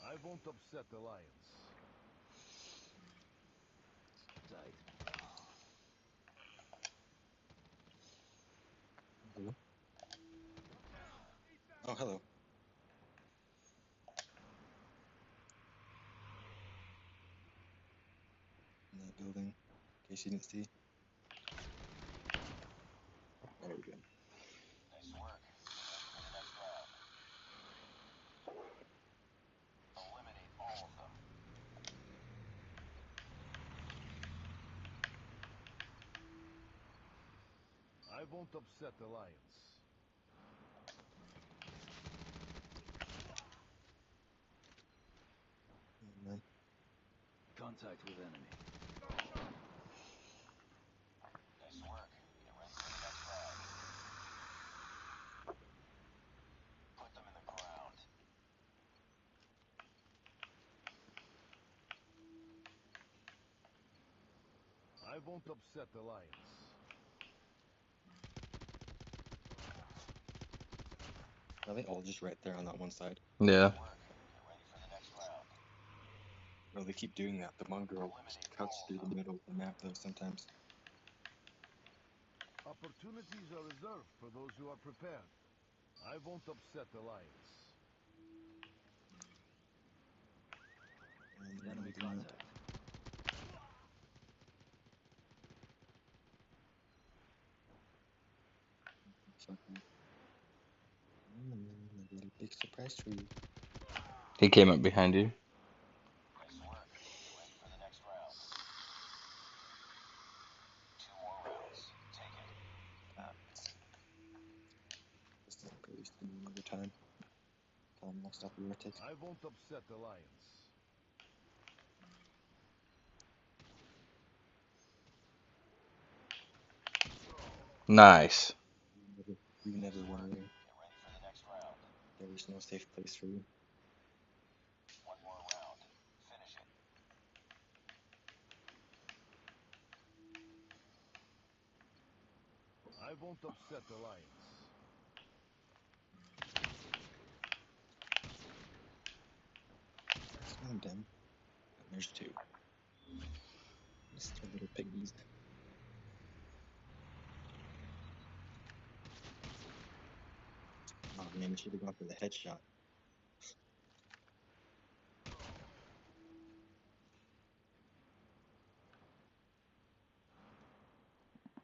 I won't upset Alliance. Tight. Hello? Oh, hello. In that building, in case you didn't see. There we go. Nice work. For the next round. Eliminate all of them. I won't upset Alliance. Oh, man. Contact with enemy. Nice work. Get ready for the next round. Put them in the ground. I won't upset Alliance. Are they all just right there on that one side? Yeah. Get ready for the next round. No, they keep doing that. The one girl just cuts through the middle of the map, though, sometimes. Opportunities are reserved for those who are prepared. I won't upset Alliance. And Enemy they're not. contact. Fucking. I got a big surprise for you. He came up behind you. Nice work. Get ready for the next round. 2 more rounds. Take it. This is pretty soon another time. Time lost off the rotate. I won't upset Alliance. Nice. You never run away. Get ready for the next round. There is no safe place for you. 1 more round. Finish it. I won't upset Alliance. That's one of them. And there's 2. Just little piggies. Oh man, I should have gone for the headshot.